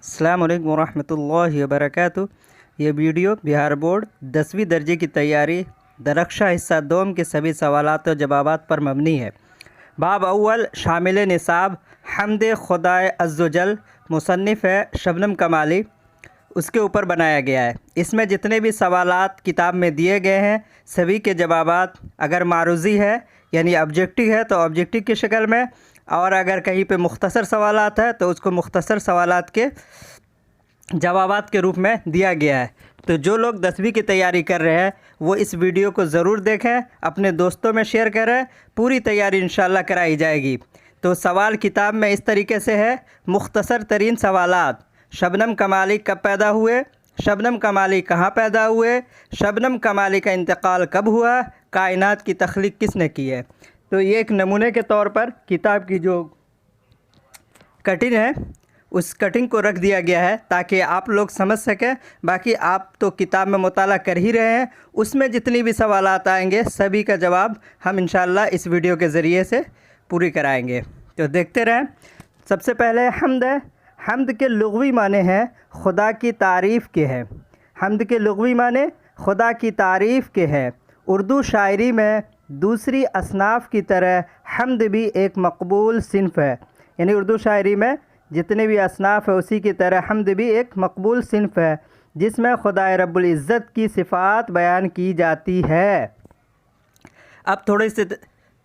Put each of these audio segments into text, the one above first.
अस्सलाम वालेकुम वरहमतुल्लाहि वबरकातुहू। ये वीडियो बिहार बोर्ड 10वीं दर्जे की तैयारी दरख्शा हिस्सा दोम के सभी सवालात और जवाबात पर मबनी है। बाब अव्वल शामिल निसाब हम्द खुदाए अज़्ज़ोजल मुसन्निफ़ है शबनम कमाली, उसके ऊपर बनाया गया है। इसमें जितने भी सवालात किताब में दिए गए हैं सभी के जवाबात अगर मारूज़ी है यानी ऑब्जेक्टिव है तो ऑब्जेक्टिव की शक्ल में, और अगर कहीं पे मुख्तसर सवालात है तो उसको मुख्तसर सवालात के जवाबात के रूप में दिया गया है। तो जो लोग 10वीं की तैयारी कर रहे हैं वो इस वीडियो को ज़रूर देखें, अपने दोस्तों में शेयर करें, पूरी तैयारी इंशाल्लाह कराई जाएगी। तो सवाल किताब में इस तरीके से है, मुख्तसर तरीन सवालात। शबनम कमाली कब पैदा हुए, शबनम कमाली कहाँ पैदा हुए, शबनम कमाली का इंतकाल कब हुआ, कायनात की तख्लीक किसने की है। तो ये एक नमूने के तौर पर किताब की जो कटिंग है उस कटिंग को रख दिया गया है ताकि आप लोग समझ सकें। बाकी आप तो किताब में मुताला कर ही रहे हैं, उसमें जितनी भी सवालात आएंगे सभी का जवाब हम इंशाल्लाह इस वीडियो के ज़रिए से पूरी कराएंगे। तो देखते रहें। सबसे पहले हम्द है। हम्द के लुग़वी माने हैं खुदा की तारीफ़ के हैं। हम्द के लुग़वी माने खुदा की तारीफ़ के हैं। उर्दू शायरी में दूसरी असनाफ़ की तरह हम्द भी एक मकबूल सिन्फ़ है, यानी उर्दू शायरी में जितने भी असनाफ़ है उसी की तरह हम्द भी एक मकबूल सिन्फ़ है जिसमें खुदाए रब्बुल इज़्ज़त की सिफ़ात बयान की जाती है। अब थोड़ी सी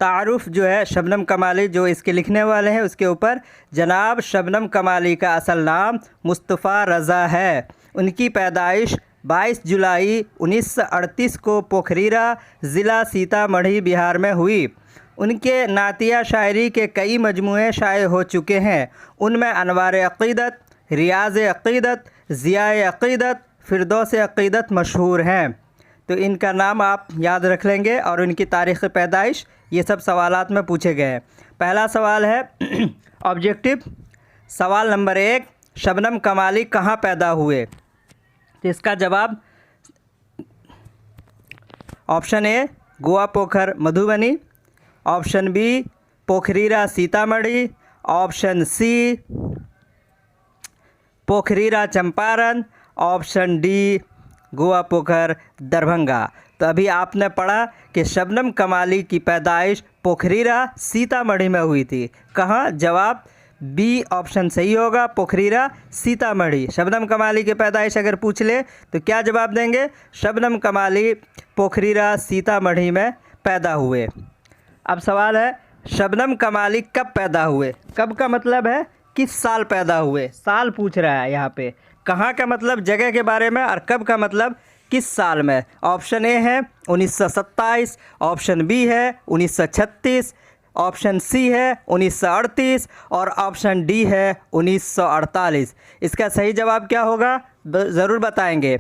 तारुफ़ जो है शबनम कमाली जो इसके लिखने वाले हैं उसके ऊपर। जनाब शबनम कमाली का असल नाम मुस्तफ़ा रज़ा है। उनकी पैदाइश 22 जुलाई 1938 को पोखरीरा ज़िला सीतामढ़ी बिहार में हुई। उनके नातिया शायरी के कई मजमूए शाये हो चुके हैं। उनमें अनवार अक़ीदत, रियाज़ अक़ीदत, ज़ियाए अक़ीदत, फ़िरदौस अक़ीदत मशहूर हैं। तो इनका नाम आप याद रख लेंगे और उनकी तारीख़ पैदाइश ये सब सवालात में पूछे गए हैं। पहला सवाल है ऑब्जेक्टिव। सवाल नंबर 1, शबनम कमाली कहाँ पैदा हुए। तो इसका जवाब option A Gowa Pokhar Madhubani, option B Pokhrira Sitamarhi, option C Pokhrira Champaran, option D Gowa Pokhar Darbhanga. तो अभी आपने पढ़ा कि शबनम कमाली की पैदाइश पोखरीरा सीतामढ़ी में हुई थी। कहाँ, जवाब बी ऑप्शन सही होगा, पोखरीरा सीतामढ़ी। शबनम कमाली की पैदाइश अगर पूछ ले तो क्या जवाब देंगे, शबनम कमाली पोखरीरा सीतामढ़ी में पैदा हुए। अब सवाल है शबनम कमाली कब पैदा हुए। कब का मतलब है किस साल पैदा हुए, साल पूछ रहा है यहाँ पे। कहाँ का मतलब जगह के बारे में और कब का मतलब किस साल में। ऑप्शन ए है 1927, ऑप्शन बी है 1936, ऑप्शन सी है 1938 और ऑप्शन डी है 1948। इसका सही जवाब क्या होगा ज़रूर बताएंगे।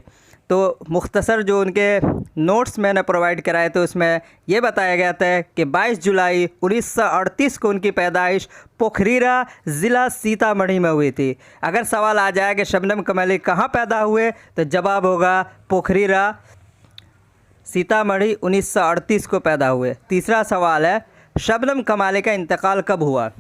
तो मुख्तसर जो उनके नोट्स मैंने प्रोवाइड कराए तो उसमें ये बताया गया था कि 22 जुलाई 1938 को उनकी पैदाइश पोखरीरा ज़िला सीतामढ़ी में हुई थी। अगर सवाल आ जाए कि शबनम कमाली कहाँ पैदा हुए तो जवाब होगा पोखरीरा सीतामढ़ी 1938 को पैदा हुए। तीसरा सवाल है शबनम कमाली का इंतकाल कब हुआ।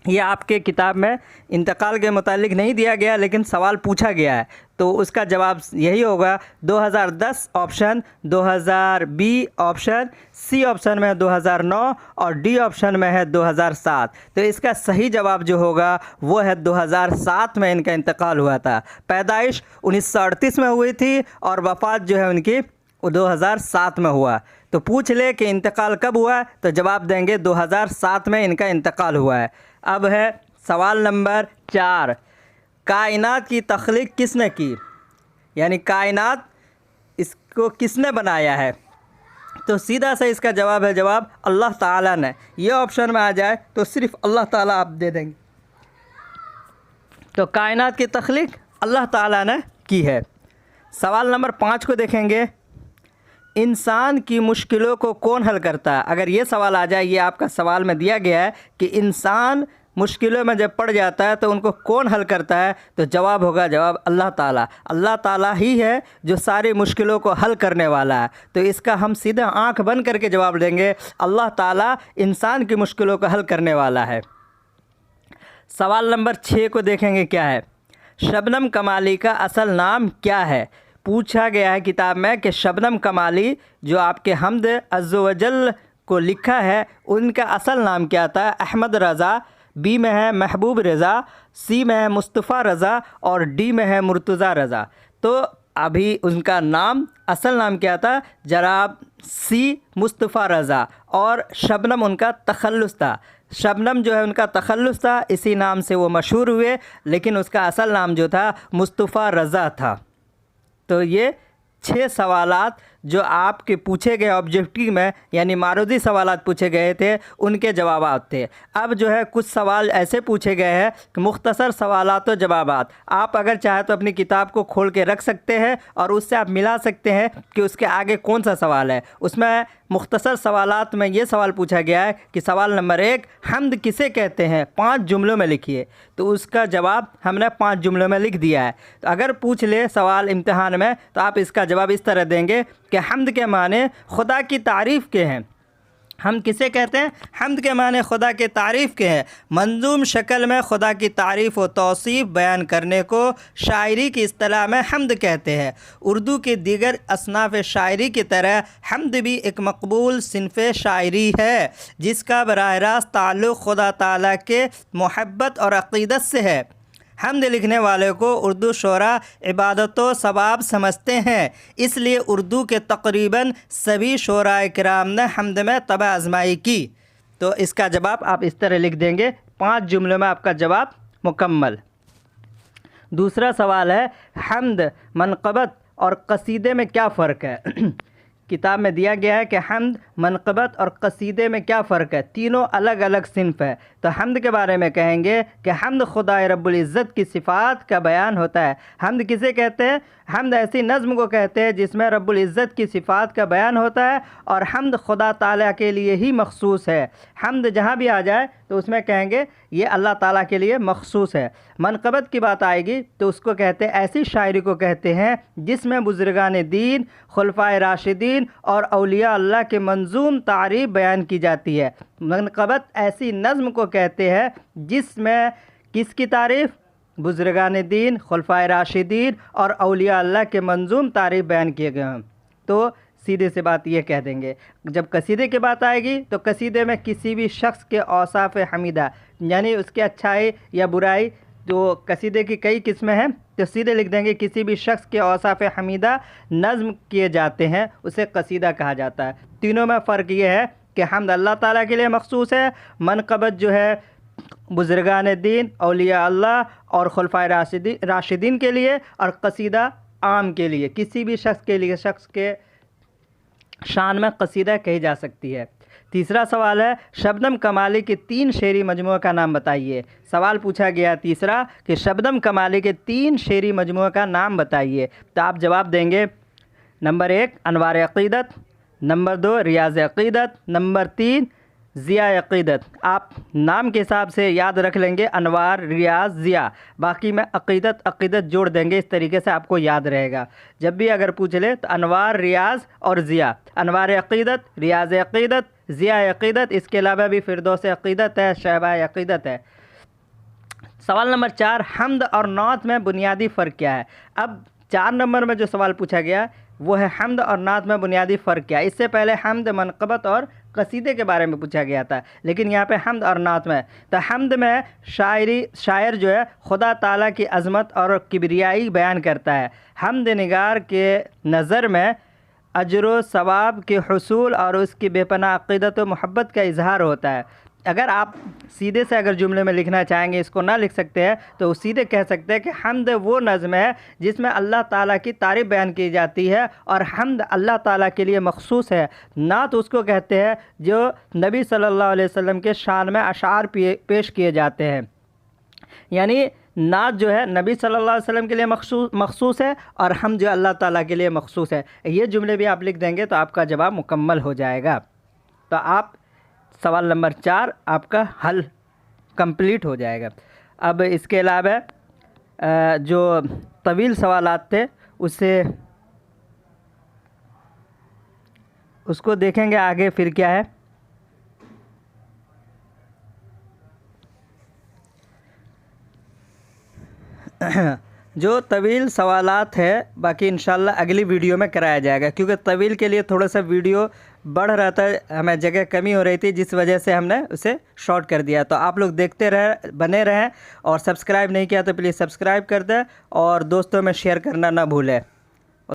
ये आपके किताब में इंतकाल के मुतालिक नहीं दिया गया लेकिन सवाल पूछा गया है तो उसका जवाब यही होगा 2010 option, 2000 B option, C option में 2009 और डी ऑप्शन में है 2007। तो इसका सही जवाब जो होगा वो है 2007 में इनका इंतकाल हुआ था। पैदाइश 1938 में हुई थी और वफ़ात जो है उनकी 2007 में हुआ। तो पूछ ले कि इंतकाल कब हुआ तो जवाब देंगे 2007 में इनका इंतकाल हुआ है। अब है सवाल नंबर 4, कायनात की तख्लीक किसने की, यानी कायनात इसको किसने बनाया है। तो सीधा सा इसका जवाब है जवाब अल्लाह ताला ने। ये ऑप्शन में आ जाए तो सिर्फ अल्लाह ताला आप दे देंगे। तो कायनात की तख्लीक अल्लाह ताला ने की है। सवाल नंबर 5 को देखेंगे, इंसान की मुश्किलों को कौन हल करता है। अगर ये सवाल आ जाए, ये आपका सवाल में दिया गया है कि इंसान मुश्किलों में जब पड़ जाता है तो उनको कौन हल करता है, तो जवाब होगा जवाब अल्लाह ताला। अल्लाह ताला ही है जो सारी मुश्किलों को हल करने वाला है। तो इसका हम सीधा आंख बंद करके जवाब देंगे अल्लाह ताला इंसान की मुश्किलों को हल करने वाला है। सवाल नंबर 6 को देखेंगे क्या है। शबनम कमाली का असल नाम क्या है? पूछा गया है किताब में कि शबनम कमाली जो आपके हमद अज़्ज़ व जल को लिखा है उनका असल नाम क्या था? अहमद रज़ा, बी में है महबूब रज़ा, सी में है मुस्तफ़ा रज़ा और डी में है मुर्तज़ा रज़ा। तो अभी उनका नाम असल नाम क्या था? जनाब सी मुस्तफ़ा रज़ा, और शबनम उनका तखल्लुस था। शबनम जो है उनका तखल्लुस था, इसी नाम से वो मशहूर हुए, लेकिन उसका असल नाम जो था मुस्तफ़ा रज़ा था। तो ये 6 सवालात जो आपके पूछे गए ऑब्जेक्टिव में यानी मारूदी सवालात पूछे गए थे उनके जवाबात थे। अब जो है कुछ सवाल ऐसे पूछे गए हैं कि मुख्तसर सवालात व जवाबात, आप अगर चाहे तो अपनी किताब को खोल के रख सकते हैं और उससे आप मिला सकते हैं कि उसके आगे कौन सा सवाल है। उसमें मुख्तसर सवालात में ये सवाल पूछा गया है कि सवाल नंबर 1, हम्द किसे कहते हैं? 5 जुमलों में लिखिए। तो उसका जवाब हमने 5 जुमलों में लिख दिया है। तो अगर पूछ ले सवाल इम्तिहान में तो आप इसका जवाब इस तरह देंगे कि हम्द के माने खुदा की तारीफ़ के हैं। हम किसे कहते हैं? हम्द के माने खुदा के तारीफ़ के हैं। मंजूम शक्ल में खुदा की तारीफ़ व तौसीफ़ बयान करने को शायरी की इस्तिलाह में हम्द कहते हैं। उर्दू के दीगर असनाफ़ शायरी की तरह हम्द भी एक मकबूल सिन्फ़ शायरी है जिसका बराह रास्त ताल्लुक़ खुदा ताला के मोहब्बत और अक़ीदत से है। हम्द लिखने वाले को उर्दू शोरा इबादत व सवाब समझते हैं, इसलिए उर्दू के तकरीबन सभी शोराए किराम ने हम्द में तब आज़माई की। तो इसका जवाब आप इस तरह लिख देंगे, 5 जुमलों में आपका जवाब मुकम्मल। दूसरा सवाल है, हम्द, मनक़बत और कसीदे में क्या फ़र्क है? किताब में दिया गया है कि हम्द, मनक़बत और कसीदे में क्या फ़र्क है। तीनों अलग अलग सिन्फ़ है। तो हम्द के बारे में कहेंगे कि हम्द खुदा रब्बुल इज़्ज़त की सिफ़ात का बयान होता है। हम्द किसे कहते हैं? हम्द ऐसी नज़्म को कहते हैं जिसमें रब्बुल इज़्ज़त की सिफ़ात का बयान होता है और हम्द खुदा ताला के लिए ही मख़सूस है। हम्द जहाँ भी आ जाए तो उसमें कहेंगे ये अल्लाह ताला के लिए मख़सूस है। मनक़बत की बात आएगी तो उसको कहते हैं, ऐसी शायरी को कहते हैं जिसमें बुज़ुर्गान दीन, खुलफ़ाए राशिदीन और औलिया अल्लाह के मंजूम तारीफ़ बयान की जाती है। मनक़बत ऐसी नज़्म को कहते हैं जिसमें किसकी तारीफ़? बुज़ुर्गान दीन, खुलफ़ाए राशिदीन और औलिया अल्लाह के मंजूम तारीफ़ बयान किए गए हैं। तो सीधे से बात ये कह देंगे। जब कसीदे की बात आएगी तो कसीदे में किसी भी शख्स के औसाफ़ हमीदा यानी उसकी अच्छाई या बुराई, तो कसीदे की कई किस्में हैं, तो सीधे लिख देंगे किसी भी शख्स के औसाफ़ हमीदा नज़्म किए जाते हैं उसे कसीदा कहा जाता है। तीनों में फ़र्क ये है कि हम्द अल्लाह ताला के लिए मख़सूस है, मनक़बत जो है बुज़ुर्गान दीन, औलिया अल्लाह और खुलफ़ाए राशिदीन के लिए, और कसीदा आम के लिए, किसी भी शख्स के लिए, शख्स के शान में कसीदा कही जा सकती है। तीसरा सवाल है, शबनम कमाली के 3 शेरी मजमूओं का नाम बताइए। सवाल पूछा गया तीसरा कि शबनम कमाली के 3 शेरी मजमूओं का नाम बताइए। तो आप जवाब देंगे, नंबर 1 अनवार अक़ीदत, नंबर 2 रियाज़ अक़ीदत, नंबर 3 ज़िया अक़ीदत। आप नाम के हिसाब से याद रख लेंगे अनवार, रियाज़, ज़िया, बाकी में अक़ीदत जोड़ देंगे। इस तरीके से आपको याद रहेगा। जब भी अगर पूछ ले तो अनवार, रियाज़ और ज़िया, अनवार अक़ीदत, रियाज़ अक़ीदत, ज़िया अक़ीदत। इसके अलावा भी फ़िरदौस अक़ीदत है, शहबा अक़ीदत है। सवाल नंबर 4, हम्द और नात में बुनियादी फ़र्क क्या है? अब 4 नंबर में जो सवाल पूछा गया वो है हम्द और नात में बुनियादी फ़र्क क्या है। इससे पहले हम्द, मनक़बत और कसीदे के बारे में पूछा गया था, लेकिन यहाँ पे हम्द और नात में। तो हम्द में शायर जो है खुदा ताला की अज़मत और किबरियाई बयान करता है। हम्द निगार के नज़र में अजर व सवाब के हुसूल और उसकी बेपनाह अक़ीदत व मोहब्बत का इजहार होता है। अगर आप सीधे से अगर जुमले में लिखना चाहेंगे, इसको ना लिख सकते हैं तो सीधे कह सकते हैं कि हम्द वो नज़्म है जिसमें अल्लाह ताला की तारीफ़ बयान की जाती है और हम्द अल्लाह ताला के लिए मख़सूस है। नात उसको कहते हैं जो नबी सल्लल्लाहु अलैहि वसल्लम के शान में अशार पेश किए जाते हैं। यानी नात जो है नबी सल्लल्लाहु अलैहि वसल्लम के लिए मख़सूस है और हम जो अल्लाह ताला के लिए मख़सूस है। ये जुमले भी आप लिख देंगे तो आपका जवाब मुकम्मल हो जाएगा। तो आप सवाल नंबर 4 आपका हल कंप्लीट हो जाएगा। अब इसके अलावा जो तवील सवालात थे उसको देखेंगे आगे फिर क्या है। जो तवील सवालात है बाकी इंशाल्लाह अगली वीडियो में कराया जाएगा, क्योंकि तवील के लिए थोड़ा सा वीडियो बढ़ रहा था, हमें जगह कमी हो रही थी, जिस वजह से हमने उसे शॉर्ट कर दिया। तो आप लोग देखते रहे, बने रहें, और सब्सक्राइब नहीं किया तो प्लीज़ सब्सक्राइब कर दें और दोस्तों में शेयर करना ना भूलें।